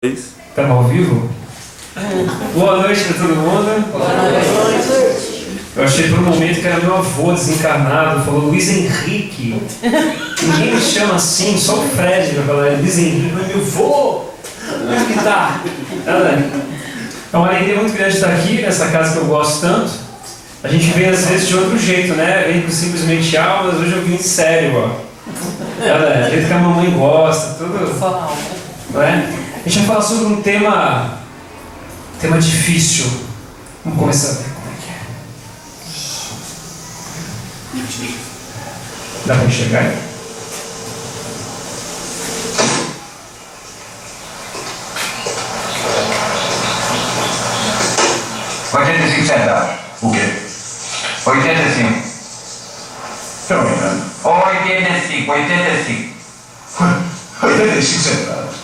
Estamos ao vivo? Boa noite para todo mundo. Boa noite. Eu achei por um momento que era meu avô desencarnado, falou Luiz Henrique. Ninguém me chama assim, só o Fred vai falar Luiz Henrique, mas meu avô! Como que tá? É uma alegria muito grande estar aqui nessa casa que eu gosto tanto. A gente vem às vezes de outro jeito, né? Vem simplesmente aulas, hoje eu vim sério, ó. Do jeito que a mamãe gosta, tudo. Não é? A gente vai falar sobre um tema difícil. Vamos começar a ver como é que é. Dá para enxergar aí? R$85. O quê? 85. Eu não me engano. 85. 85 centavos.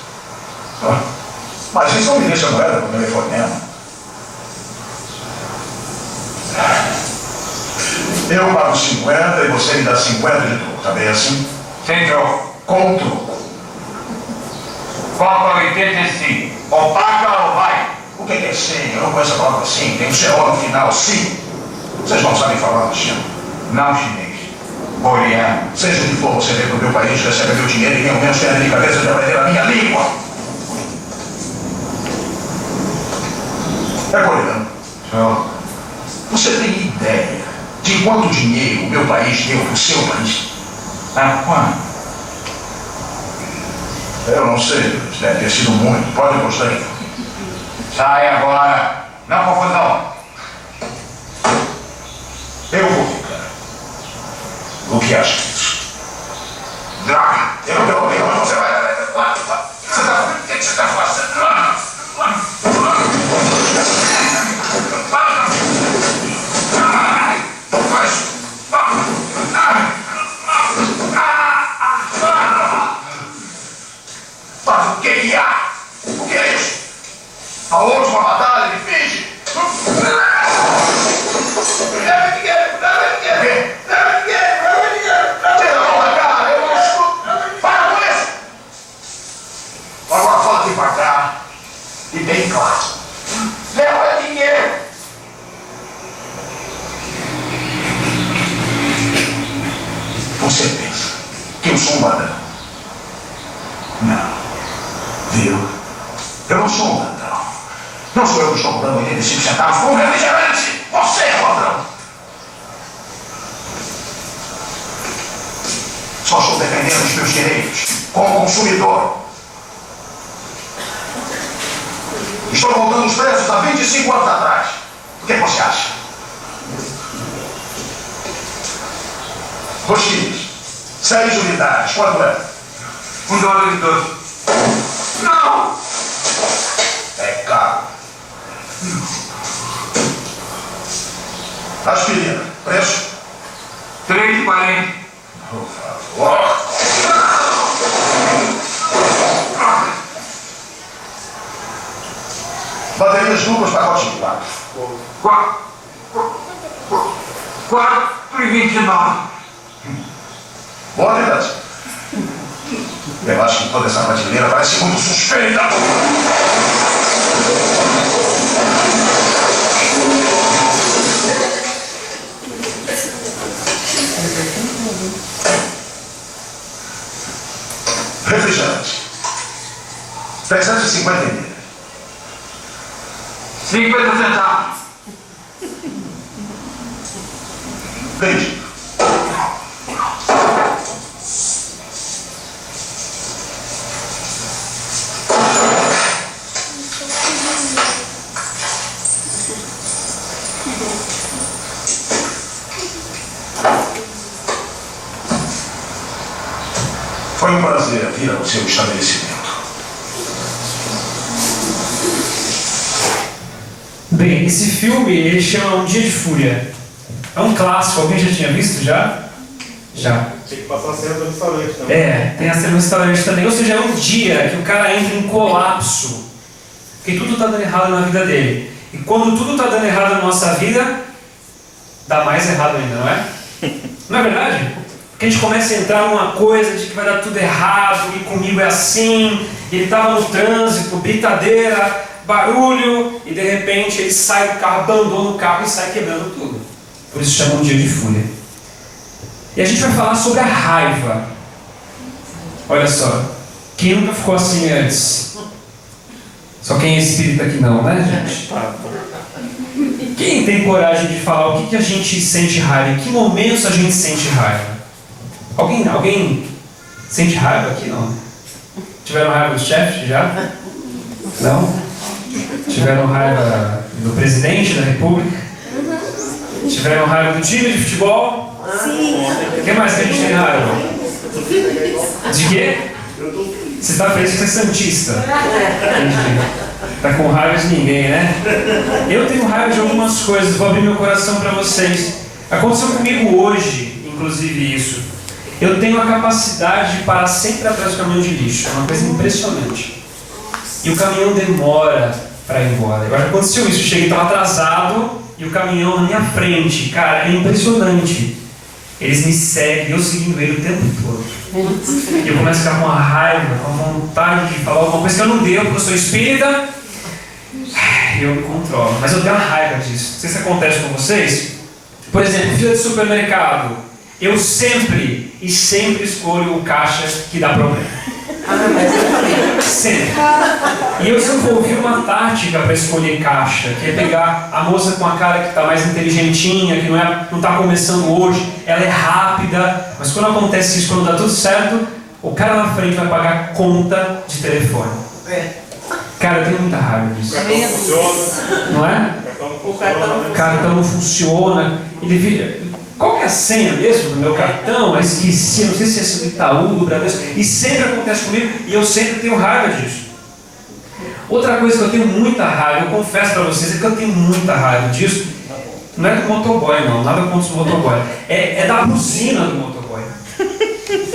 Mas isso não me deixa moeda no telefonema. Eu pago 50 e você me dá 50 de troco, tá bem assim? Sem troco. Com troco. Falta 85. Ou paga ou vai. O que é sim? Eu não conheço a palavra sim. Tem um CO no final, sim. Vocês não sabem falar no China. Não chinês. Coreano. Seja o que for, você vem pro meu país, recebe meu dinheiro e nem ao menos tem a delicadeza de aprender a minha língua. É coreano. Só. Você tem ideia de quanto dinheiro o meu país deu pro seu país? Há quanto? Eu não sei, deve ter sido muito. Pode apostar aí. Sai agora. Não confusão. Eu vou ficar. O que acha disso? Droga. Eu não quero ouvir, mas você vai. Você tá fazendo? O que você tá fazendo? Mas o que há? O que é isso? A última batalha de Fiji? Agora fala devagar e bem claro. Leva dinheiro. Você pensa que eu sou um ladrão? Não. Viu? Eu não sou um ladrão. Não sou eu que estou cobrando 85 centavos por um refrigerante. Você é ladrão. Só estou defendendo os meus direitos como consumidor. Estou voltando os preços há 25 anos atrás. O que você acha? Roxinhas, 6 unidades. Quanto é? $1,12. Não! É caro. Aspirina, preço? $3,40. Por favor. Baterias duplas, pacote de 4. $4,29. Boa verdade. Eu acho que toda essa prateleira parece muito suspeita. Refrigerante. 350 ml. 50 centavos. Vende. Foi um prazer vir ao seu estabelecimento. Bem, esse filme ele chama Um Dia de Fúria. É um clássico, alguém já tinha visto já? Já. Tinha que passar a cena do restaurante também. Tem a cena no restaurante também. Ou seja, é um dia que o cara entra em colapso. Porque tudo está dando errado na vida dele. E quando tudo está dando errado na nossa vida, dá mais errado ainda, não é? Não é verdade? que a gente começa a entrar numa coisa de que vai dar tudo errado, e comigo é assim, e ele estava no trânsito, britadeira, barulho, e de repente ele sai do carro, abandona o carro e sai quebrando tudo. Por isso chama um dia de fúria. E a gente vai falar sobre a raiva. Olha só, quem nunca ficou assim antes? Só quem é espírita aqui não, né, gente? Quem tem coragem de falar o que a gente sente raiva? Em que momentos a gente sente raiva? Alguém sente raiva aqui? Não? Tiveram raiva do chefe já? Não? Tiveram raiva do presidente da república? Tiveram raiva do time de futebol? Sim. O que mais que a gente tem raiva? De quê? Você está feliz que você é santista. Entendi. Tá com raiva de ninguém, né? Eu tenho raiva de algumas coisas, vou abrir meu coração para vocês. Aconteceu comigo hoje, inclusive isso. Eu tenho a capacidade de parar sempre atrás do caminhão de lixo. É uma coisa impressionante. E o caminhão demora para ir embora. Agora aconteceu isso, eu cheguei, estava atrasado e o caminhão na minha frente. Cara, é impressionante. Eles me seguem, eu seguindo ele o tempo todo. E eu começo a ficar com uma raiva, com a vontade de falar alguma coisa que eu não devo, porque eu sou espírita. E eu me controlo. Mas eu tenho uma raiva disso. Não sei se acontece com vocês. Por exemplo, fila de supermercado. Eu sempre escolho o caixa que dá problema. Sempre. E eu desenvolvi uma tática para escolher caixa, que é pegar a moça com a cara que está mais inteligentinha, que não está começando hoje, ela é rápida, mas quando acontece isso, quando dá tudo certo, o cara na frente vai pagar conta de telefone. Cara, eu tenho muita raiva disso. Não é? O cartão não funciona. Ele vira. Qual que é a senha mesmo do meu cartão? Eu esqueci, não sei se é do Itaú, do Bradesco. E sempre acontece comigo e eu sempre tenho raiva disso. Outra coisa que eu tenho muita raiva, eu confesso para vocês, é que eu tenho muita raiva disso. Não é do motoboy, não, nada contra o motoboy. É da buzina do motoboy.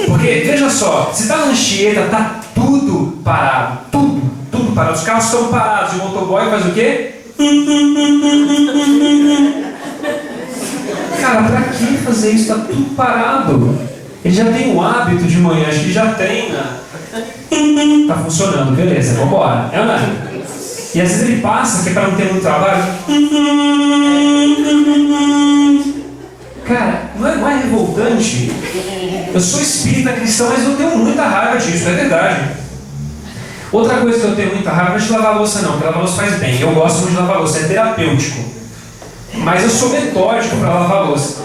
Porque, veja só, se tá na Anchieta, tá tudo parado. Tudo parado. Os carros estão parados e o motoboy faz o quê? Cara, pra que fazer isso? Tá tudo parado. Ele já tem o hábito de manhã, acho que já treina. Tá funcionando, beleza, vambora. É ou não é? E às vezes ele passa, que é pra não ter muito trabalho. Cara, não é revoltante? Eu sou espírita cristão, mas eu tenho muita raiva disso, é verdade. Outra coisa que eu tenho muita raiva não é de lavar louça não, porque lavar louça faz bem. Eu gosto muito de lavar louça, é terapêutico. Mas eu sou metódico para lavar louça.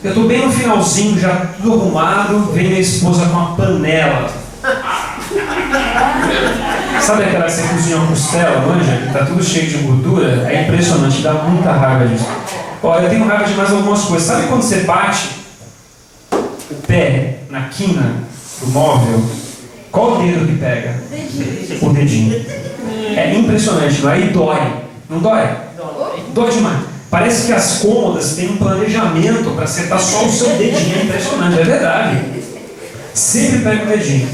Eu estou bem no finalzinho, já tudo arrumado, vem minha esposa com uma panela. Sabe aquela que você cozinha uma costela, manja? Que está tudo cheio de gordura? É impressionante, dá muita raiva disso. Olha, eu tenho raiva de mais algumas coisas. Sabe quando você bate o pé na quina do móvel? Qual o dedo que pega? O dedinho. É impressionante, não é? E dói. Não dói? Dói demais. Parece que as cômodas têm um planejamento para acertar só o seu dedinho. É impressionante, é verdade. Sempre pega o dedinho.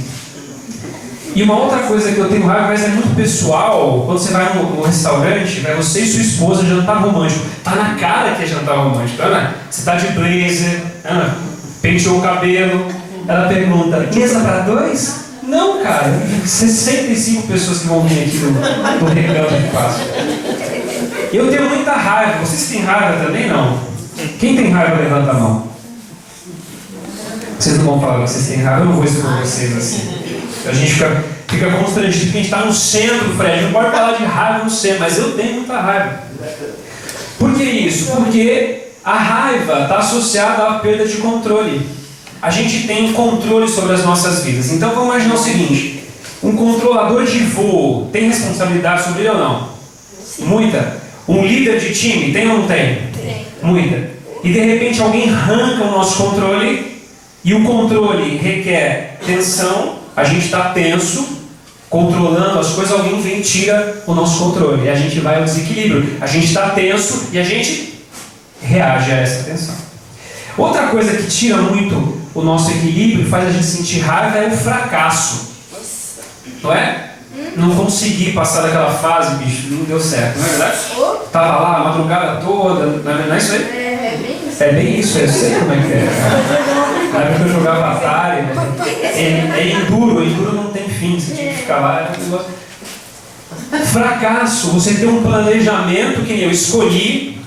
E uma outra coisa que eu tenho raiva, mas é muito pessoal, quando você vai no restaurante, vai você e sua esposa jantar romântico. Tá na cara que é jantar romântico, Ana. Você tá de blazer, Ana, penteou o cabelo, ela pergunta, mesa para dois? Não, cara, 65 pessoas que vão vir aqui no recanto de Páscoa. Eu tenho muita raiva. Vocês têm raiva também? Não? Quem tem raiva, levanta a mão. Vocês não vão falar que vocês têm raiva, eu não vou expor vocês assim. A gente fica constrangido porque a gente está no centro, Fred. Não pode falar de raiva no centro, mas eu tenho muita raiva. Por que isso? Porque a raiva está associada à perda de controle. A gente tem controle sobre as nossas vidas. Então vamos imaginar o seguinte: um controlador de voo tem responsabilidade sobre ele ou não? Sim. Muita. Um líder de time tem ou não tem? Tem. Muita. E de repente alguém arranca o nosso controle e o controle requer tensão, a gente está tenso, controlando as coisas, alguém vem e tira o nosso controle e a gente vai ao desequilíbrio. A gente está tenso e a gente reage a essa tensão. Outra coisa que tira muito o nosso equilíbrio e faz a gente sentir raiva é o fracasso. Não é? Não consegui passar daquela fase, bicho, não deu certo, não é verdade? Tava lá a madrugada toda, não é isso aí? É bem isso. É bem isso, eu sei como é que é. Na época que eu jogava Atari, né? É enduro não tem fim, você tinha que ficar lá. Era um negócio. Fracasso, você tem um planejamento que eu escolhi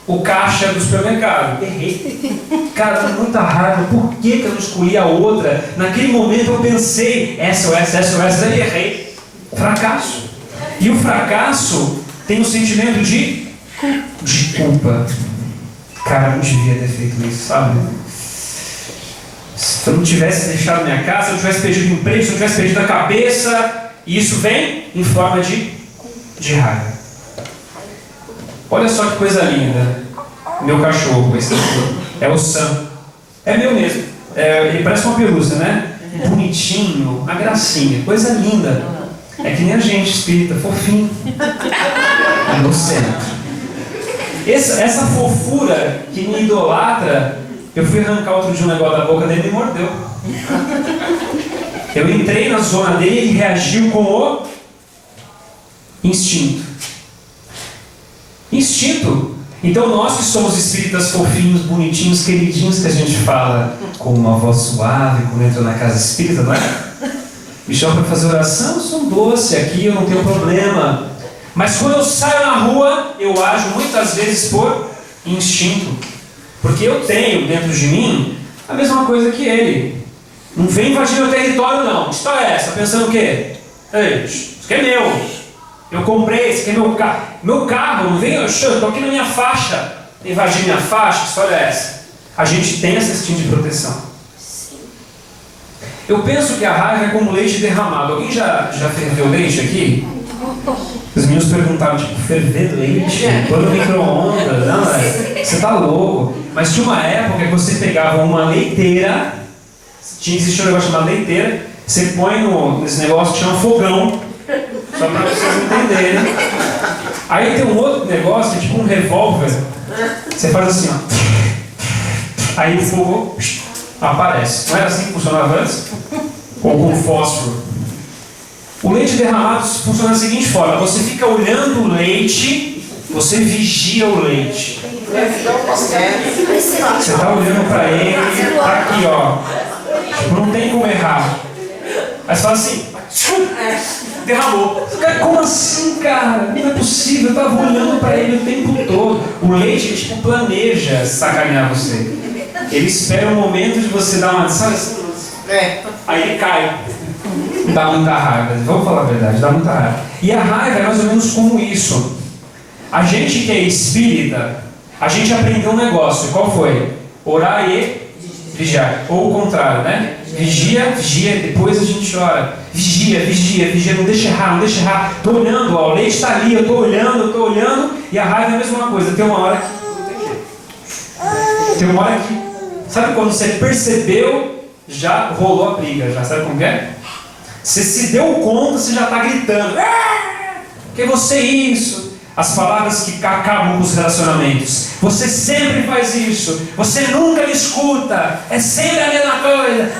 o caixa do supermercado. Errei. Cara, com muita raiva, por que eu não escolhi a outra? Naquele momento eu pensei, essa ou essa, e errei. Fracasso. E o fracasso tem um sentimento de culpa. Cara, eu não devia ter feito isso, sabe? Se eu não tivesse deixado minha casa, se eu não tivesse perdido o emprego, se eu não tivesse perdido a cabeça, e isso vem em forma de raiva. Olha só que coisa linda. Meu cachorro, esse é o Sam. É meu mesmo. Ele parece uma pelúcia, né? Bonitinho, uma gracinha, coisa linda. É que nem a gente, espírita, fofinho. Inocente. Essa fofura que me idolatra, eu fui arrancar outro dia um negócio da boca dele e me mordeu. Eu entrei na zona dele e ele reagiu com o instinto. Instinto. Então nós que somos espíritas fofinhos, bonitinhos, queridinhos, que a gente fala com uma voz suave, quando entra na casa espírita, não é? Me chama para fazer oração, eu sou um doce aqui, eu não tenho problema. Mas quando eu saio na rua, eu ajo muitas vezes por instinto. Porque eu tenho dentro de mim a mesma coisa que ele. Não vem invadir meu território não. Que história é essa? Pensando o quê? Ei, isso aqui é meu. Eu comprei, esse aqui é meu carro. Meu carro, não vem, eu estou aqui na minha faixa. Invadir minha faixa, que história é essa? A gente tem esse instinto de proteção. Eu penso que a raiva é como leite derramado. Alguém já ferveu leite aqui? Os meninos perguntaram, tipo, ferver leite? Pôr no micro-ondas? Não, você tá louco. Mas tinha uma época que você pegava uma leiteira, existia um negócio chamado leiteira, você põe nesse negócio que chama fogão, só para vocês entenderem. Aí tem um outro negócio, que é tipo um revólver, você faz assim, ó. Aí o fogo aparece. Não era assim que funcionava antes? Ou com fósforo. O leite derramado funciona da seguinte forma: você fica olhando o leite, você vigia o leite. Você está olhando para ele, tá aqui, ó. Tipo, não tem como errar. Aí você fala assim, derramou. Como assim, cara? Não é possível, eu estava olhando para ele o tempo todo. O leite, tipo, planeja sacanear você. Ele espera um momento de você dar uma... Sabe assim? Aí ele cai. Dá muita raiva. Vamos falar a verdade, dá muita raiva. E a raiva é mais ou menos como isso. A gente que é espírita, a gente aprendeu um negócio. Qual foi? Orar e vigiar. Ou o contrário, né? Vigia, depois a gente ora. Vigia, não deixa errar. Tô olhando, ó, o leite está ali, eu tô olhando. E a raiva é a mesma coisa. Tem uma hora que... Sabe quando você percebeu, já rolou a briga, já sabe como é? Você se deu conta, você já está gritando. Que você isso? As palavras que acabam com os relacionamentos. Você sempre faz isso. Você nunca me escuta. É sempre a mesma coisa.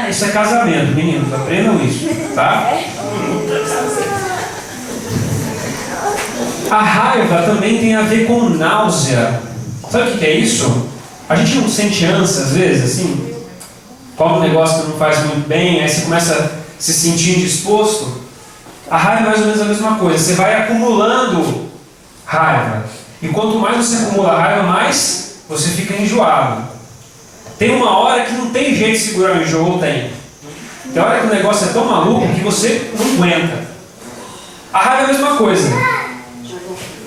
Isso é casamento, meninos. Aprendam isso, tá? A raiva também tem a ver com náusea. Sabe o que é isso? A gente não sente ânsia às vezes, assim? Come um negócio que não faz muito bem, aí você começa a se sentir indisposto. A raiva é mais ou menos a mesma coisa. Você vai acumulando raiva. E quanto mais você acumula raiva, mais você fica enjoado. Tem uma hora que não tem jeito de segurar o enjoo, ou tem. Tem hora que o negócio é tão maluco que você não aguenta. A raiva é a mesma coisa.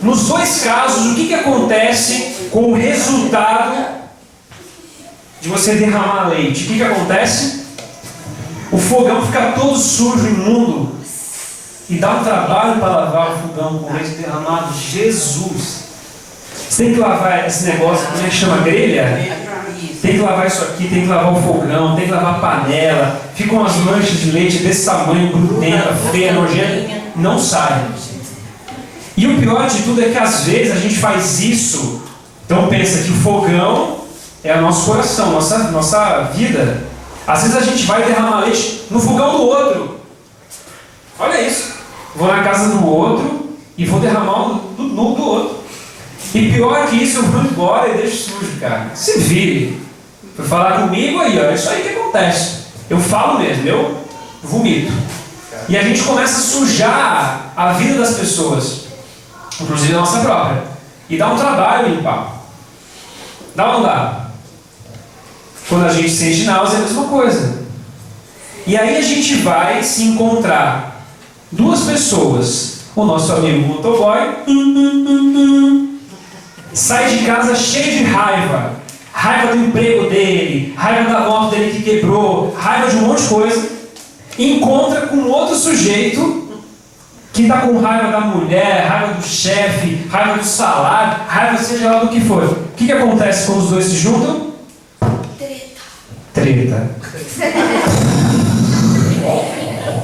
Nos dois casos, o que acontece com o resultado de você derramar leite? O que acontece? O fogão fica todo sujo, imundo. E dá um trabalho para lavar o fogão com leite derramado. Jesus! Você tem que lavar esse negócio, como é que chama? Grelha? Tem que lavar isso aqui, tem que lavar o fogão, tem que lavar a panela. Ficam as manchas de leite desse tamanho, grudenta, feia, nojenta. Não sai. E o pior de tudo é que às vezes a gente faz isso. Então pensa que o fogão é o nosso coração, nossa vida. Às vezes a gente vai derramar leite no fogão do outro. Olha isso. Vou na casa do outro e vou derramar no do outro. E pior que isso, eu vou embora e deixo sujo, cara. Se vire. Foi falar comigo aí, ó, é isso aí que acontece. Eu falo mesmo, eu vomito. E a gente começa a sujar a vida das pessoas, inclusive a nossa própria. E dá um trabalho limpar. Dá ou não dá? Quando a gente sente náusea é a mesma coisa. E aí a gente vai se encontrar duas pessoas. O nosso amigo motoboy sai de casa cheio de raiva. Raiva do emprego dele, raiva da moto dele que quebrou, raiva de um monte de coisa. Encontra com outro sujeito que está com raiva da mulher, raiva do chefe, raiva do salário, raiva seja lá do que for. O que acontece quando os dois se juntam? Treta.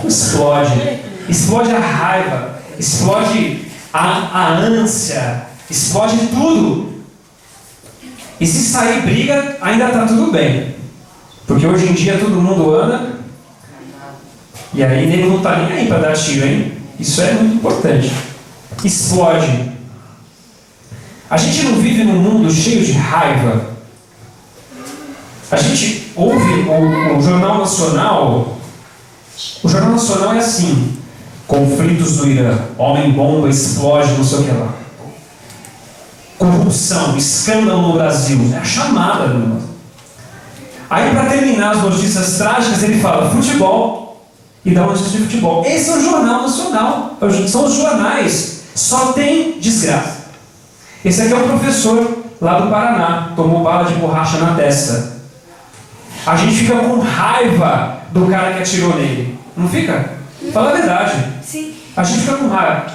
Explode. Explode a raiva. Explode a ânsia. Explode tudo. E se sair briga, ainda está tudo bem. Porque hoje em dia todo mundo anda. E aí ele não está nem aí para dar tiro, hein? Isso é muito importante. Explode. A gente não vive num mundo cheio de raiva. A gente ouve o Jornal Nacional. O Jornal Nacional é assim: conflitos no Irã, homem-bomba explode, não sei o que lá. Corrupção, escândalo no Brasil. É a chamada do negócio. Aí, para terminar as notícias trágicas, ele fala futebol e dá uma notícia de futebol. Esse é o Jornal Nacional. São os jornais. Só tem desgraça. Esse aqui é o professor lá do Paraná. Tomou bala de borracha na testa. A gente fica com raiva do cara que atirou nele. Não fica? Fala a verdade. Sim. A gente fica com raiva.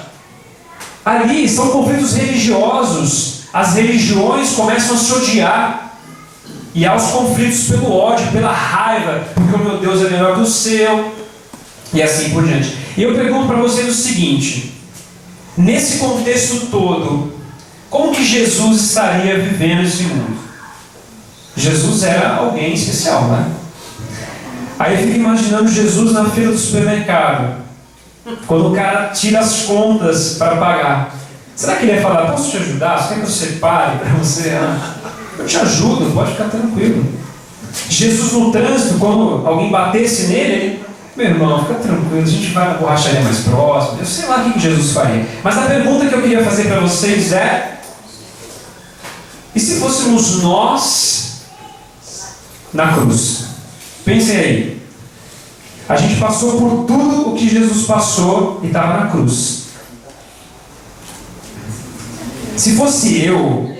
Ali são conflitos religiosos. As religiões começam a se odiar. E há os conflitos pelo ódio, pela raiva, porque o meu Deus é melhor que o seu. E assim por diante. E eu pergunto para vocês o seguinte: nesse contexto todo, como que Jesus estaria vivendo esse mundo? Jesus era alguém especial, né? Aí eu fico imaginando Jesus na fila do supermercado, quando o cara tira as contas para pagar. Será que ele ia falar: posso te ajudar? Você quer que eu separe para você? Eu te ajudo, pode ficar tranquilo. Jesus no trânsito, quando alguém batesse nele, ele: meu irmão, fica tranquilo, a gente vai na borracharia mais próxima. Eu sei lá o que Jesus faria. Mas a pergunta que eu queria fazer para vocês é: e se fôssemos nós na cruz? Pensem aí. A gente passou por tudo o que Jesus passou e estava na cruz. Se fosse eu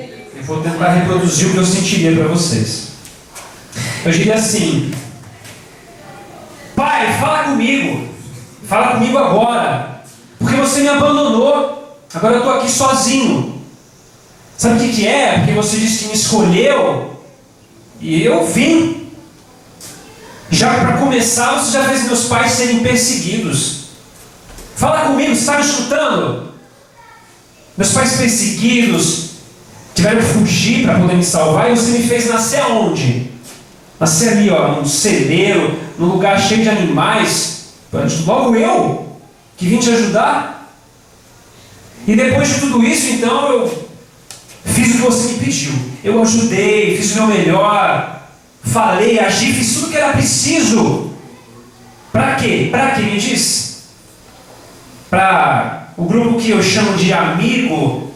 vou tentar reproduzir o que eu sentiria para vocês. Eu diria assim: Pai, fala comigo. Fala comigo agora. Porque você me abandonou. Agora eu estou aqui sozinho. Sabe o que é? Porque você disse que me escolheu. E eu vim. Já para começar, você já fez meus pais serem perseguidos. Fala comigo, você está me escutando? Meus pais perseguidos tiveram que fugir para poder me salvar. E você me fez nascer aonde? Nascer ali, ó, num celeiro, num lugar cheio de animais. Logo eu, que vim te ajudar. E depois de tudo isso, então, eu fiz o que você me pediu. Eu ajudei, fiz o meu melhor. Falei, agi, fiz tudo o que era preciso. Para quê? Para quê? Me diz. Para o grupo que eu chamo de amigo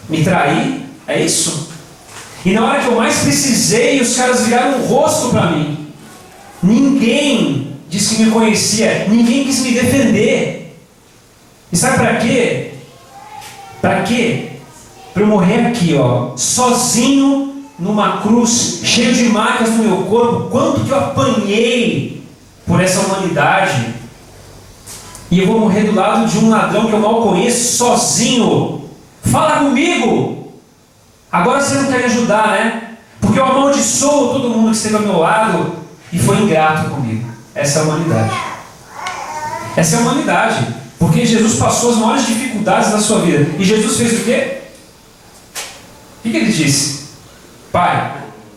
me trair? É isso? E na hora que eu mais precisei, os caras viraram o rosto para mim. Ninguém disse que me conhecia. Ninguém quis me defender. E sabe para quê? Para quê? Para eu morrer aqui, ó, sozinho, numa cruz, cheio de marcas no meu corpo. Quanto que eu apanhei por essa humanidade. E eu vou morrer do lado de um ladrão que eu mal conheço, sozinho. Fala comigo. Agora você não quer me ajudar, né? Porque eu amaldiçoo todo mundo que esteve ao meu lado e foi ingrato comigo. Essa é a humanidade. Essa é a humanidade. Porque Jesus passou as maiores dificuldades da sua vida. E Jesus fez o quê? O que ele disse? Pai,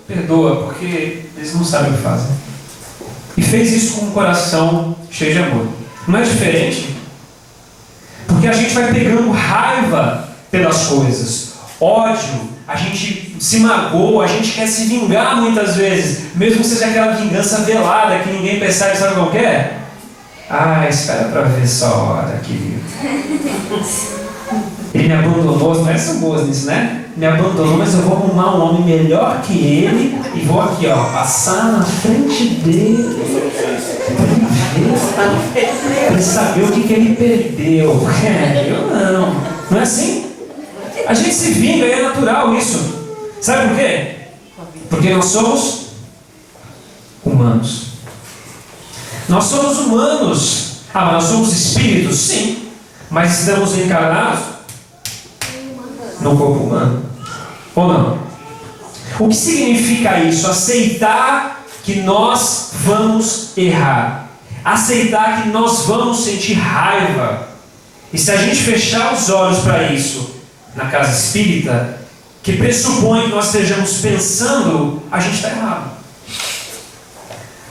perdoa, porque eles não sabem o que fazem. E fez isso com um coração cheio de amor. Não é diferente? Porque a gente vai pegando raiva pelas coisas, ódio, a gente se magoa, a gente quer se vingar muitas vezes, mesmo que seja aquela vingança velada que ninguém percebe, sabe qual que é? Ah, espera pra ver só a hora, querido. Ele me abandonou, as mulheres são boas nisso, né? Me abandonou, mas eu vou arrumar um homem melhor que ele e vou aqui, ó, passar na frente dele para saber o que ele perdeu. Eu não. Não é assim? A gente se vinga e é natural isso. Sabe por quê? Porque nós somos humanos. Nós somos humanos. Ah, mas nós somos espíritos? Sim. Mas estamos encarnados no corpo humano. Ou não? O que significa isso? Aceitar que nós vamos errar. Aceitar que nós vamos sentir raiva. E se a gente fechar os olhos para isso na casa espírita, que pressupõe que nós estejamos pensando, a gente está errado.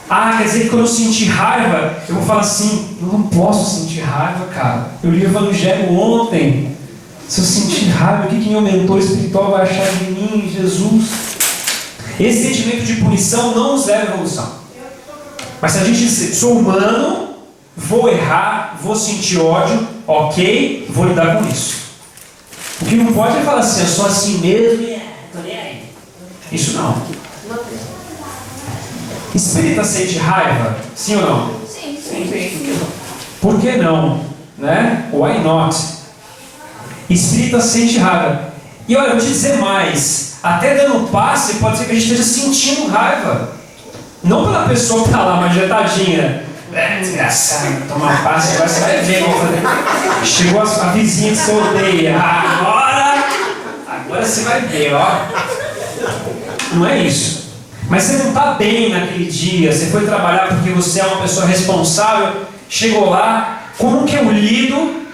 Ah, quer dizer que quando eu sentir raiva, eu vou falar assim, eu não posso sentir raiva, cara. Eu li o Evangelho ontem. Se eu sentir raiva, o que meu mentor espiritual vai achar de mim, Jesus? Esse sentimento de punição não nos leva à evolução. Mas se a gente sou humano, vou errar, vou sentir ódio, ok, vou lidar com isso. O que não pode é falar assim, eu sou assim mesmo e tô nem aí. Isso não. Espírita sente raiva? Sim ou não? Sim. Por que não? Né? Why not? Espírita sente raiva. E olha, eu vou te dizer mais. Até dando passe, pode ser que a gente esteja sentindo raiva. Não pela pessoa que está lá, mas já tadinha. Desgraçado, tomar passe, agora você vai ver. Chegou a vizinha que você odeia. Agora você vai ver, ó. Não é isso. Mas você não está bem naquele dia, você foi trabalhar porque você é uma pessoa responsável, chegou lá, como que eu lido?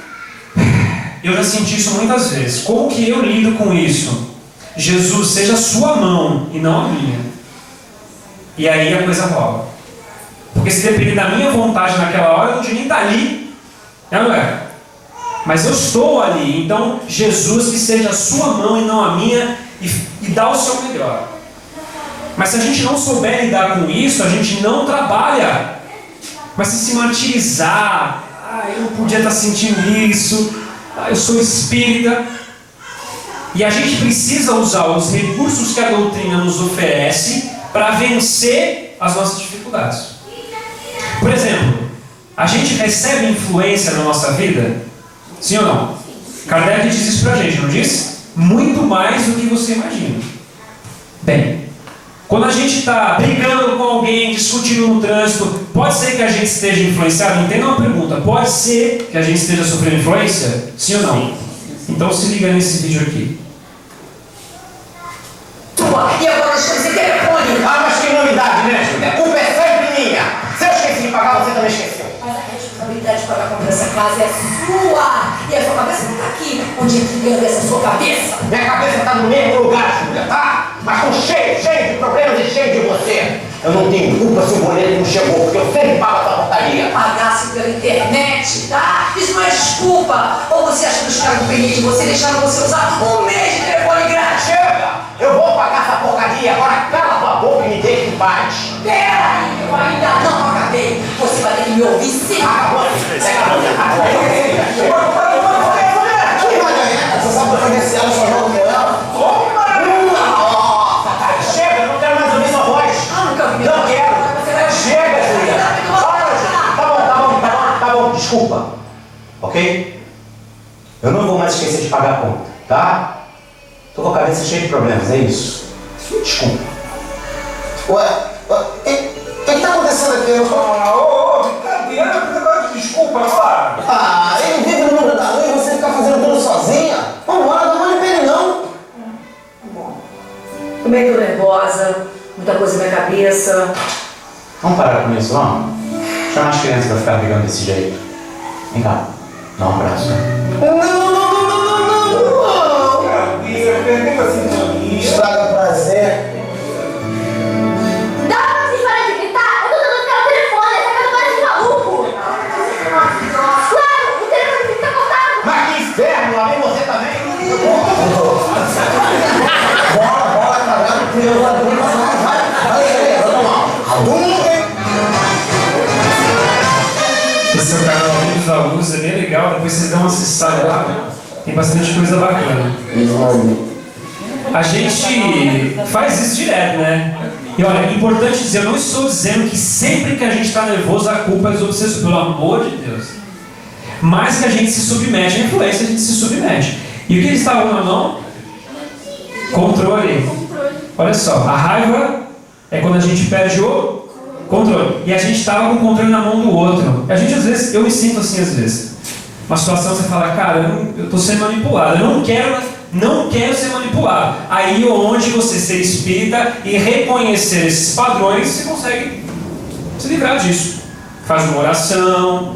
Eu já senti isso muitas vezes. Como que eu lido com isso? Jesus, seja a sua mão e não a minha. E aí a coisa rola. Porque se depender da minha vontade naquela hora, eu não devia nem estar ali. Não é? Mas eu estou ali. Então, Jesus, que seja a sua mão e não a minha, e dá o seu melhor. Mas se a gente não souber lidar com isso, a gente não trabalha. Mas se martirizar, eu não podia estar sentindo isso, eu sou espírita. E a gente precisa usar os recursos que a doutrina nos oferece para vencer as nossas dificuldades. Por exemplo, a gente recebe influência na nossa vida? Sim ou não? Kardec diz isso pra gente, não diz? Muito mais do que você imagina. Bem, quando a gente está brigando com alguém, discutindo no trânsito, pode ser que a gente esteja influenciado? Entenda uma pergunta. Pode ser que a gente esteja sofrendo influência? Sim ou não? Então se liga nesse vídeo aqui. E agora deixa eu dizer telefone. Ah, mas que novidade, né, Júlia? A culpa é sempre minha. Se eu esqueci de pagar, você também esqueceu. Mas a responsabilidade de pagar a conta dessa casa é sua. E a sua cabeça não está aqui. Onde é que anda essa sua cabeça? Minha cabeça tá no mesmo lugar, Júlia, tá? Mas com cheio de problemas e cheio de você. Eu não tenho culpa se o boleto não chegou, porque eu sempre pago essa portaria. Pagasse pela internet, tá? Isso não é desculpa. Ou você acha que os caras dependem de você deixaram você usar um mês de telefone grátis? Chega! Eu vou pagar essa porcaria, agora cala tua boca e me deixa em paz. Peraí, eu ainda não acabei. Você vai ter que me ouvir sim. Acabou, você sabe providenciar o seu nome dela? Nossa, cara, chega, eu não quero mais ouvir sua voz. Não quero. Chega, Júlia. Tá bom, desculpa. Ok? Eu não vou mais esquecer de pagar a conta, tá? Tô com a cabeça cheia de problemas, é isso. Desculpa. Ué, o que tá acontecendo aqui? Brincadeira, negócio de desculpa, claro. Ele vive no mundo da lua e você fica fazendo tudo sozinha? Vambora, não mole pra ele não. Tô meio nervosa, muita coisa na minha cabeça. Vamos parar com isso, vamos? Chama as crianças pra ficar brigando desse jeito. Vem cá, dá um abraço. Não. Tem uma sintonia. Estraga prazer. Dá pra vocês parar de gritar? Eu tô tentando ficar no telefone, essa casa parece de maluco. Claro, o telefone fica cortado. Mas que inferno, lá vem você também. Bora. legal, depois vocês dão uma acessada lá, tem bastante coisa bacana. A gente faz isso direto, né? E olha, é importante dizer, eu não estou dizendo que sempre que a gente está nervoso a culpa é dos obsessores, pelo amor de Deus. Mas que a gente se submete à influência, a gente se submete. E o que eles estavam na mão? Controle. Olha só, a raiva é quando a gente perde o controle. E a gente estava com o controle na mão do outro. A gente às vezes, eu me sinto assim às vezes. Uma situação você fala, cara, eu estou sendo manipulado, eu não quero ser manipulado. Aí onde você ser espírita e reconhecer esses padrões, você consegue se livrar disso. Faz uma oração,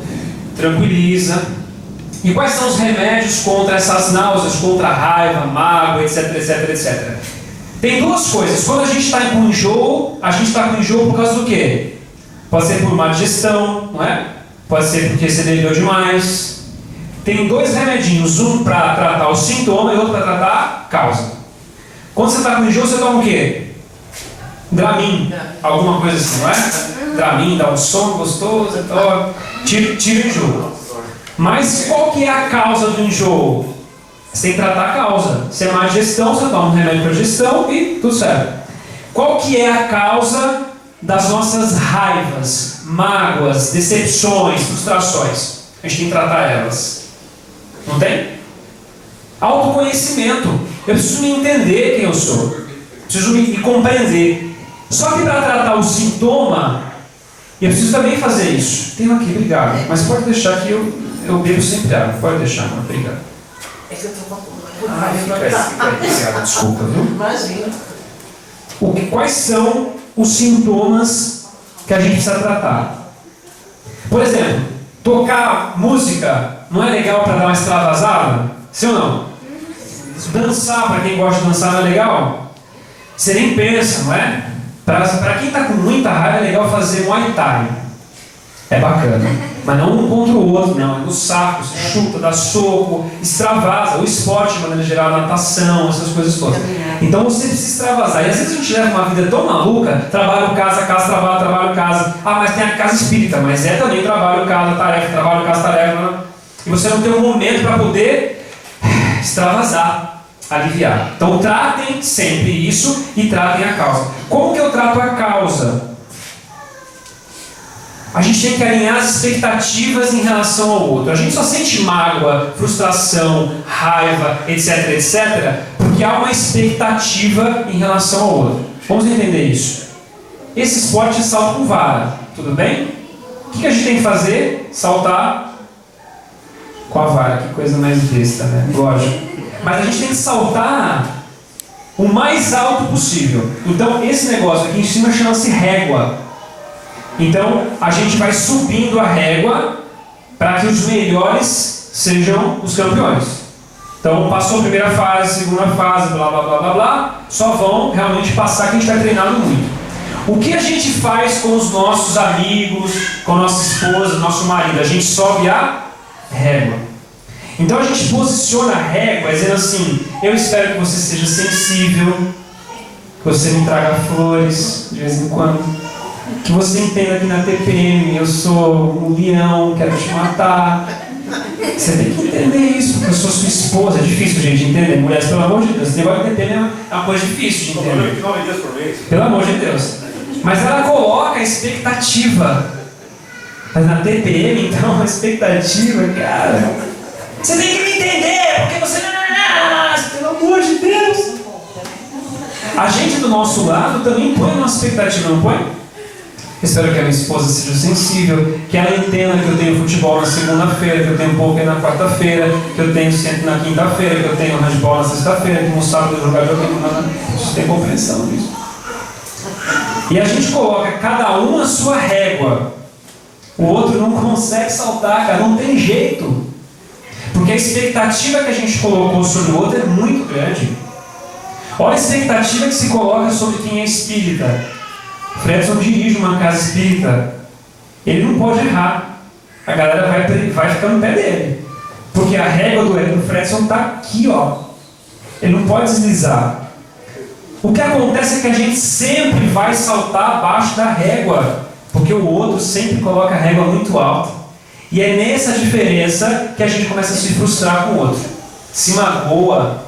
tranquiliza. E quais são os remédios contra essas náuseas, contra a raiva, mágoa, etc, etc, etc? Tem duas coisas. Quando a gente está com enjoo, a gente está com enjoo por causa do quê? Pode ser por má digestão, não é? Pode ser porque você bebeu demais. Tem dois remedinhos, um para tratar o sintoma e outro para tratar a causa. Quando você está com enjoo, você toma o quê? Dramin, alguma coisa assim, não é? Dramin, dá um sono gostoso, então, tira o enjoo. Mas qual que é a causa do enjoo? Você tem que tratar a causa. Se é má digestão, você toma um remédio para digestão e tudo certo. Qual que é a causa das nossas raivas, mágoas, decepções, frustrações? A gente tem que tratar elas. Não tem? Autoconhecimento. Eu preciso me entender quem eu sou. Preciso me compreender. Só que para tratar o sintoma, eu preciso também fazer isso. Tenho aqui, obrigado. Mas pode deixar que eu bebo sempre água. Pode deixar, mano. Obrigado. É que eu tô com Fica aí. Desculpa, viu? Imagina. Quais são os sintomas que a gente precisa tratar? Por exemplo, tocar música não é legal para dar uma extravasada? Sim ou não? Dançar, para quem gosta de dançar, não é legal? Você nem pensa, não é? Para quem está com muita raiva, é legal fazer Muay Thai. É bacana. Mas não um contra o outro, não. É no saco, você chuta, dá soco, extravasa. O esporte, de maneira geral, a natação, essas coisas todas. Então você precisa extravasar. E às vezes a gente leva uma vida tão maluca, trabalho, casa, trabalho, casa. Ah, mas tem a casa espírita, mas é também trabalho, casa, tarefa. E você não tem um momento para poder extravasar, aliviar. Então tratem sempre isso e tratem a causa. Como que eu trato a causa? A gente tem que alinhar as expectativas em relação ao outro. A gente só sente mágoa, frustração, raiva, etc, etc, porque há uma expectativa em relação ao outro. Vamos entender isso. Esse esporte é salto com vara, tudo bem? O que a gente tem que fazer? Saltar com a vara, que coisa mais besta, né? Lógico. Mas a gente tem que saltar o mais alto possível. Então esse negócio aqui em cima chama-se régua. Então a gente vai subindo a régua para que os melhores sejam os campeões. Então passou a primeira fase, segunda fase, blá blá blá blá blá, só vão realmente passar quem está treinado muito. O que a gente faz com os nossos amigos, com a nossa esposa, nosso marido? A gente sobe a régua. Então a gente posiciona a régua dizendo assim: eu espero que você seja sensível, que você me traga flores de vez em quando, que você entenda que na TPM eu sou um leão, quero te matar. Você tem que entender isso, porque eu sou sua esposa. É difícil, gente, entender. Mulheres, pelo amor de Deus, esse negócio de TPM é uma coisa difícil de entender. 9 dias por mês. Pelo amor de Deus. Mas ela coloca a expectativa. Mas na TPM, então, a expectativa, cara, você tem que me entender, porque você pelo amor de Deus. A gente do nosso lado também põe uma expectativa, não põe? Espero que a minha esposa seja sensível, que ela entenda que eu tenho futebol na segunda-feira, que eu tenho poker na quarta-feira, que eu tenho centro na quinta-feira, que eu tenho handball na sexta-feira, que no sábado eu jogar jogo na... Vocês têm compreensão disso? E a gente coloca cada um a sua régua. O outro não consegue saltar, cara, não tem jeito. Porque a expectativa que a gente colocou sobre o outro é muito grande. Olha a expectativa que se coloca sobre quem é espírita. Fredson dirige uma casa espírita. Ele não pode errar. A galera vai ficar no pé dele. Porque a régua do Fredson está aqui, ó. Ele não pode deslizar. O que acontece é que a gente sempre vai saltar abaixo da régua. Porque o outro sempre coloca a régua muito alta. E é nessa diferença que a gente começa a se frustrar com o outro. Se magoa,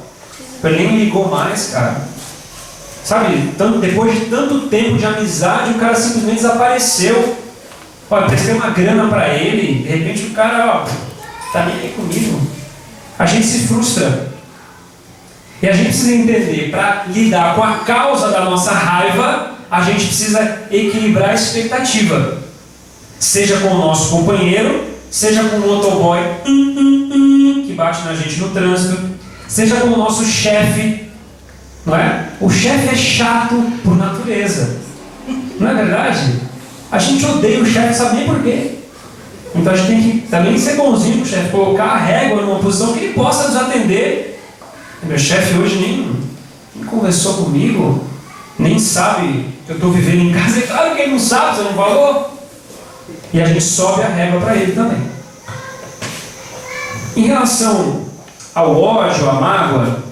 ele nem ligou mais, cara. Sabe, depois de tanto tempo de amizade, o cara simplesmente desapareceu. Olha, eu prestei uma grana para ele, de repente o cara, tá nem aí comigo. A gente se frustra. E a gente precisa entender, para lidar com a causa da nossa raiva, a gente precisa equilibrar a expectativa. Seja com o nosso companheiro, seja com o motoboy que bate na gente no trânsito, seja com o nosso chefe, não é? O chefe é chato por natureza, não é verdade? A gente odeia o chefe, sabe nem por quê. Então a gente tem que também ser bonzinho com o chefe, colocar a régua numa posição que ele possa nos atender. Meu chefe hoje nem conversou comigo, nem sabe que eu estou vivendo em casa. É claro que ele não sabe, você não falou. E a gente sobe a régua para ele também. Em relação ao ódio, à mágoa,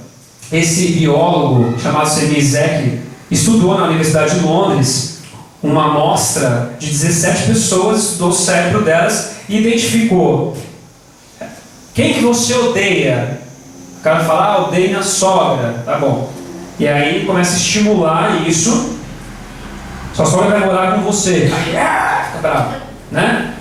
esse biólogo chamado Semizek estudou na Universidade de Londres uma amostra de 17 pessoas, estudou o cérebro delas e identificou quem que você odeia. O cara fala, odeio minha sogra, tá bom. E aí começa a estimular isso. Sua sogra vai morar com você. Aí, fica bravo, né?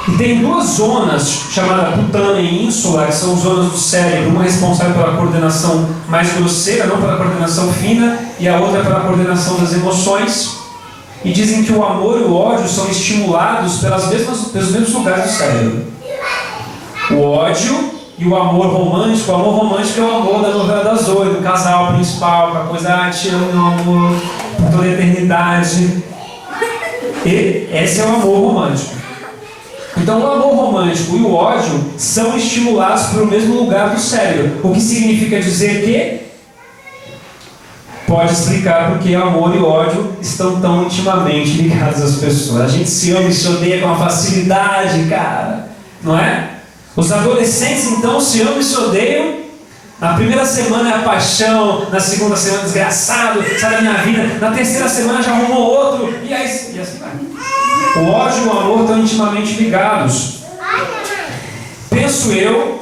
E tem duas zonas, chamadas putana e ínsula, que são zonas do cérebro, uma responsável pela coordenação mais grosseira, não pela coordenação fina, e a outra pela coordenação das emoções. E dizem que o amor e o ódio são estimulados pelos mesmos lugares do cérebro. O ódio e o amor romântico. O amor romântico é o amor da novela das 8, do casal principal, com a coisa, te amo, meu amor, por toda a eternidade. E esse é o amor romântico. Então o amor romântico e o ódio são estimulados pelo mesmo lugar do cérebro. O que significa dizer que pode explicar porque amor e ódio estão tão intimamente ligados às pessoas. A gente se ama e se odeia com uma facilidade, cara. Não é? Os adolescentes então se amam e se odeiam. Na primeira semana é a paixão, na segunda semana é desgraçado, sai da minha vida, na terceira semana já arrumou outro, e assim vai. O ódio e o amor estão intimamente ligados. Penso eu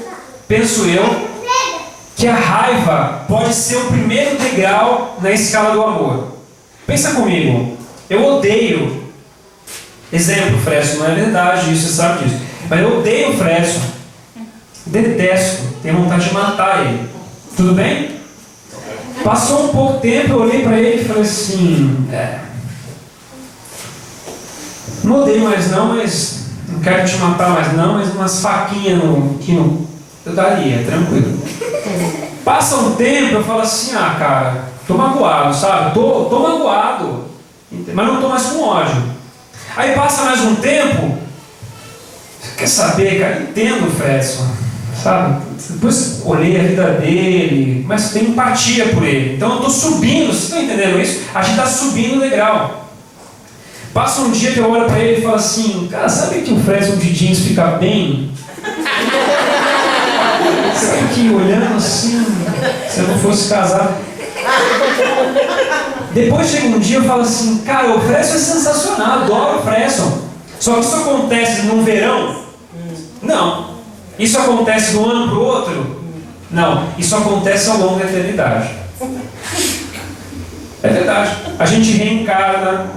que a raiva pode ser o primeiro degrau na escala do amor. Pensa comigo, eu odeio, exemplo, Fresno, não é verdade isso, você sabe disso, mas eu odeio o Fresno, detesto, tenho vontade de matar ele, tudo bem? Passou um pouco tempo, eu olhei para ele e falei assim, não odeio mais não, mas não quero te matar mais não, mas umas faquinhas eu daria, tranquilo. Passa um tempo, eu falo assim, cara, tô magoado, sabe? Tô magoado, mas não tô mais com ódio. Aí passa mais um tempo, quer saber, cara, entendo o Fredson, sabe? Depois olhei a vida dele, mas tenho empatia por ele. Então eu tô subindo, vocês estão entendendo isso? A gente tá subindo o degrau. Passa um dia que eu olho pra ele e falo assim, cara, sabe que o Fredson de jeans fica bem? Sabe que olhando assim, se eu não fosse casado. Depois chega um dia e eu falo assim, cara, o Fresno é sensacional, adoro o Fresno. Só que isso acontece num verão? Não. Isso acontece de um ano para o outro? Não. Isso acontece ao longo da eternidade. É verdade. A gente reencarna,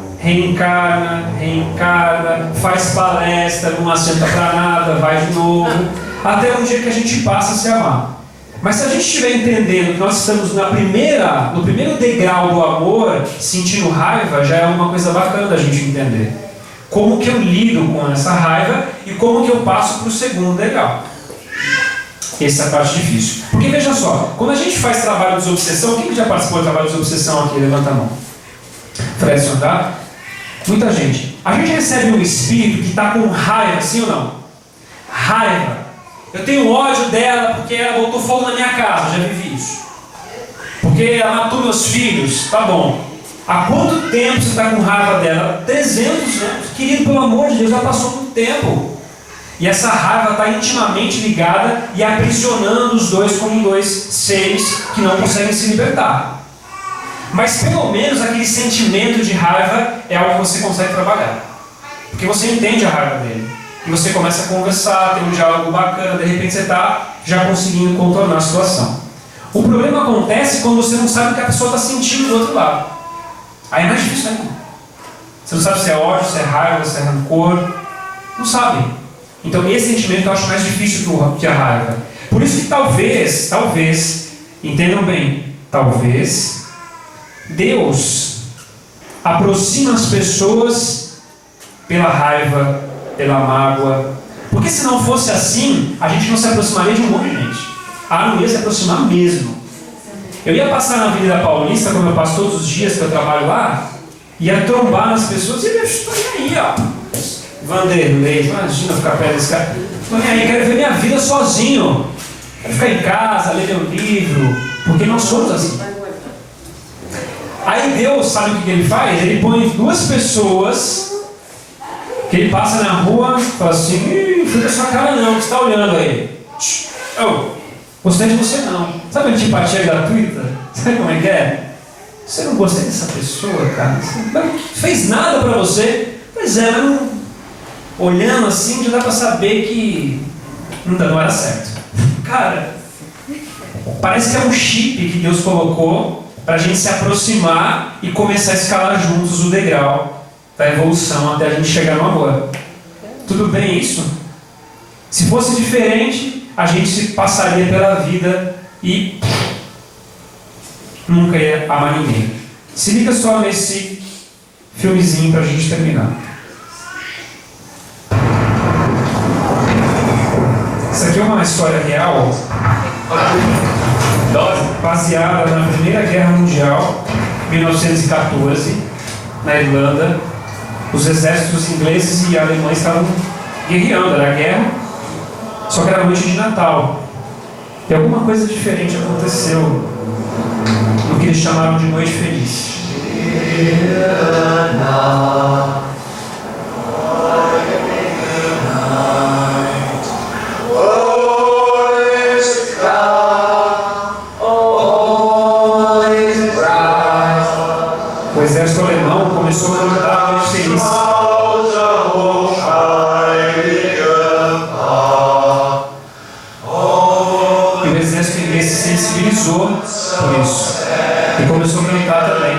faz palestra, não assenta para nada, vai de novo, até um dia que a gente passa a se amar. Mas se a gente estiver entendendo que nós estamos no primeiro degrau do amor, sentindo raiva, já é uma coisa bacana da gente entender. Como que eu lido com essa raiva e como que eu passo para o segundo degrau. Essa é a parte difícil. Porque veja só, quando a gente faz trabalho de desobsessão, quem já participou do trabalho de desobsessão aqui? Levanta a mão. Fredson, tá? Muita gente. A gente recebe um espírito que está com raiva, sim ou não? Raiva. Eu tenho ódio dela porque ela botou fogo na minha casa, já vivi isso. Porque ela matou meus filhos, tá bom. Há quanto tempo você está com raiva dela? 300 anos. Querido, pelo amor de Deus, já passou muito tempo. E essa raiva está intimamente ligada e aprisionando os dois como dois seres que não conseguem se libertar. Mas pelo menos aquele sentimento de raiva é algo que você consegue trabalhar. Porque você entende a raiva dele. e você começa a conversar, tem um diálogo bacana, de repente você está já conseguindo contornar a situação. O problema acontece quando você não sabe o que a pessoa está sentindo do outro lado. Aí é mais difícil ainda. Você não sabe se é ódio, se é raiva, se é rancor. Não sabe. Então esse sentimento eu acho mais difícil que a raiva. Por isso que talvez, entendam bem, talvez Deus aproxima as pessoas pela raiva, pela mágoa. Porque se não fosse assim, a gente não se aproximaria de um monte de gente. Não ia se aproximar mesmo. Eu ia passar na Avenida Paulista, como eu passo todos os dias que eu trabalho lá, ia trombar nas pessoas e eu estou nem aí, ó. Vanderlei, imagina ficar perto desse cara. Estou nem aí, quero ver minha vida sozinho. Quero ficar em casa, ler meu livro, porque nós somos assim. Aí Deus, sabe o que ele faz? Ele põe duas pessoas que ele passa na rua e fala assim: fica a sua cara não, que você está olhando aí. Gostei de você não. Sabe a antipatia gratuita? Sabe como é que é? Você não gostei dessa pessoa, cara? Você não fez nada pra você. Pois é, mas não... olhando assim já dá pra saber que não era certo. Cara, parece que é um chip que Deus colocou pra gente se aproximar e começar a escalar juntos o degrau da evolução até a gente chegar no amor. Tudo bem isso? Se fosse diferente, a gente se passaria pela vida e nunca ia amar ninguém. Se liga só nesse filmezinho pra gente terminar. Isso aqui é uma história real baseada na Primeira Guerra Mundial, 1914, na Irlanda. Os exércitos ingleses e alemães estavam guerreando, era guerra, só que era noite de Natal. E alguma coisa diferente aconteceu no que eles chamaram de Noite Feliz. O exército alemão começou a cantar a Noite Feliz. E o exército inglês se sensibilizou por isso e começou a cantar também.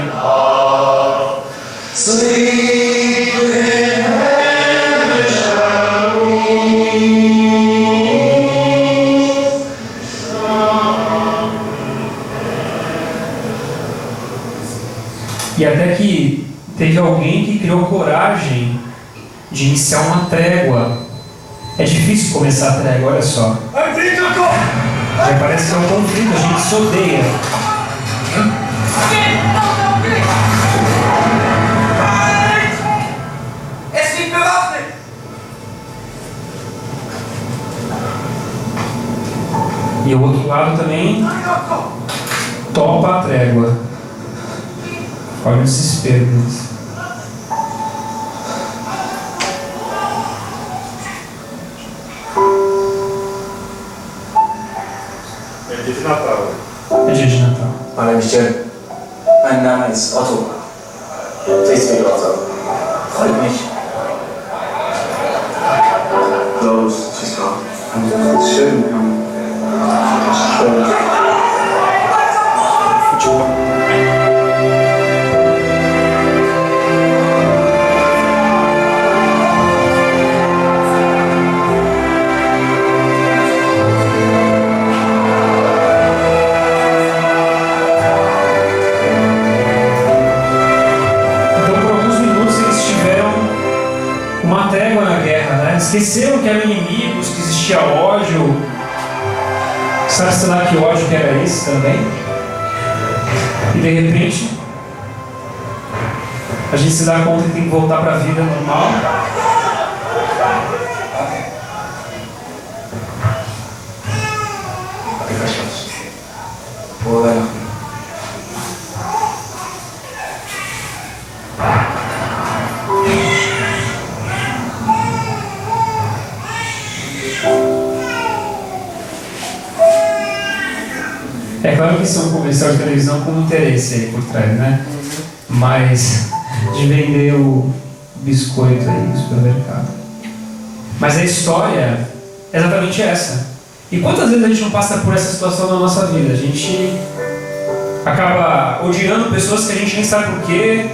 E até que teve alguém que criou coragem de iniciar uma trégua. É difícil começar a trégua, olha só. Já parece que é um conflito, a gente se odeia. E o outro lado também topa a trégua. Olha o desespero deles. É dia de Natal. É dia de Natal. My name is Jim. Mein Name ist Otto. Please to meet you, Otto. Freut mich. Los, she's gone. Schön. Schön. Esqueceram que eram inimigos, que existia ódio. Sabe lá que ódio que era esse também? E de repente a gente se dá conta que tem que voltar para a vida normal. É claro que isso é um comercial de televisão com interesse aí por trás, né? Mas de vender o biscoito aí no supermercado. Mas a história é exatamente essa. E quantas vezes a gente não passa por essa situação na nossa vida? A gente acaba odiando pessoas que a gente nem sabe por quê,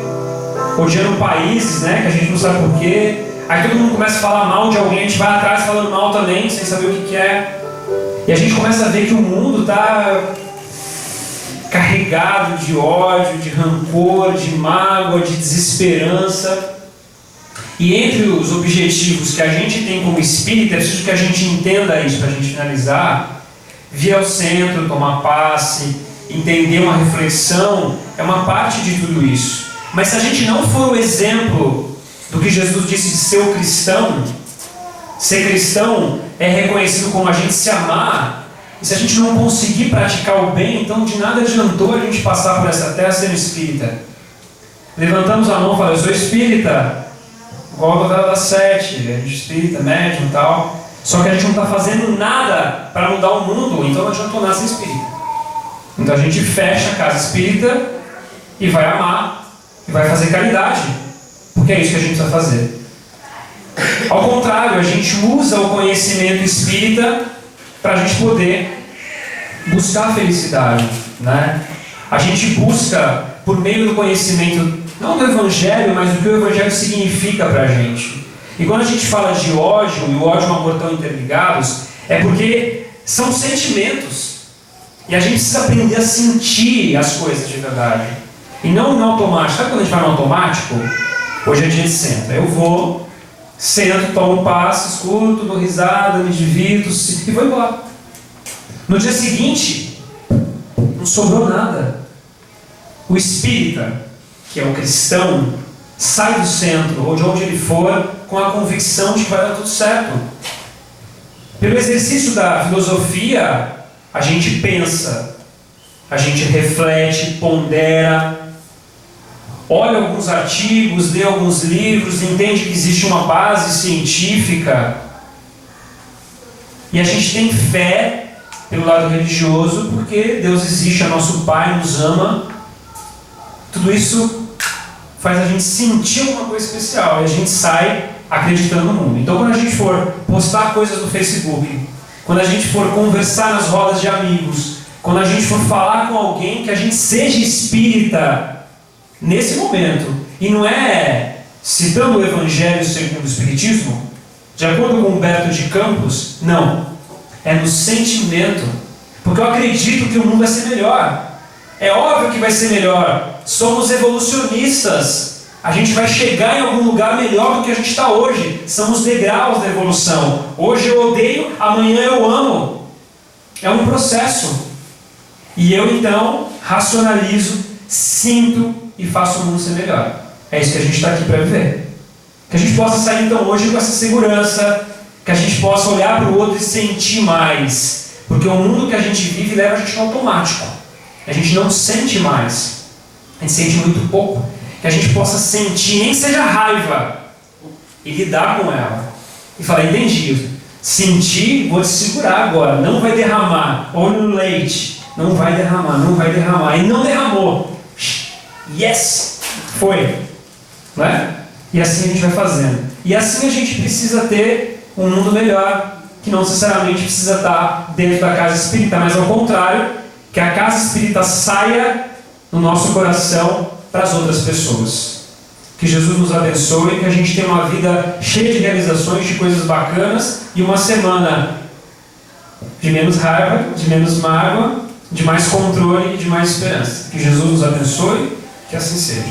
odiando países, né, que a gente não sabe por quê. Aí todo mundo começa a falar mal de alguém, a gente vai atrás falando mal também, sem saber o que é. E a gente começa a ver que o mundo está carregado de ódio, de rancor, de mágoa, de desesperança. E entre os objetivos que a gente tem como espírita, é preciso que a gente entenda isso para a gente finalizar. Vir ao centro, tomar passe, entender uma reflexão, é uma parte de tudo isso. Mas se a gente não for o exemplo do que Jesus disse de ser cristão é reconhecido como a gente se amar, e se a gente não conseguir praticar o bem, então de nada adiantou a gente passar por essa terra sendo espírita. Levantamos a mão e falamos: eu sou espírita, igual a novela das 7, a gente espírita, médium e tal. Só que a gente não está fazendo nada para mudar o mundo, então não adiantou nada ser espírita. Então a gente fecha a casa espírita e vai amar, e vai fazer caridade, porque é isso que a gente precisa fazer. Ao contrário, a gente usa o conhecimento espírita para a gente poder buscar a felicidade, né? A gente busca, por meio do conhecimento, não do Evangelho, mas do que o Evangelho significa para a gente. E quando a gente fala de ódio, e o ódio e o amor estão interligados, é porque são sentimentos. E a gente precisa aprender a sentir as coisas de verdade. E não no automático. Sabe quando a gente vai no automático? Hoje é dia de centro. Eu vou, sento, tomo um passo, escuto, dou risada, me divirto e vou embora. No dia seguinte, não sobrou nada. O espírita, que é o cristão, sai do centro, ou de onde ele for, com a convicção de que vai dar tudo certo. Pelo exercício da filosofia, a gente pensa, a gente reflete, pondera, olha alguns artigos, lê alguns livros, entende que existe uma base científica, e a gente tem fé pelo lado religioso, porque Deus existe, é nosso Pai, nos ama. Tudo isso faz a gente sentir alguma coisa especial, e a gente sai acreditando no mundo. Então quando a gente for postar coisas no Facebook, quando a gente for conversar nas rodas de amigos, quando a gente for falar com alguém, que a gente seja espírita nesse momento. E não é citando o Evangelho segundo o Espiritismo, de acordo com Humberto de Campos, não. É no sentimento. Porque eu acredito que o mundo vai ser melhor. É óbvio que vai ser melhor. Somos evolucionistas. A gente vai chegar em algum lugar melhor do que a gente está hoje. São os degraus da evolução. Hoje eu odeio, amanhã eu amo. É um processo. E eu então racionalizo, sinto e faço o mundo ser melhor. É isso que a gente está aqui para viver. Que a gente possa sair então hoje com essa segurança, que a gente possa olhar para o outro e sentir mais. Porque o mundo que a gente vive leva a gente no automático. A gente não sente mais. A gente sente muito pouco. Que a gente possa sentir, nem que seja raiva, e lidar com ela. E falar: entendi. Sentir, vou te segurar agora. Não vai derramar. Olha no leite. Não vai derramar, não vai derramar. E não derramou. Yes! Foi. Não é? E assim a gente vai fazendo. E assim a gente precisa ter um mundo melhor, que não necessariamente precisa estar dentro da casa espírita, mas ao contrário, que a casa espírita saia no nosso coração para as outras pessoas. Que Jesus nos abençoe, que a gente tenha uma vida cheia de realizações, de coisas bacanas, e uma semana de menos raiva, de menos mágoa, de mais controle e de mais esperança. Que Jesus nos abençoe, que assim seja.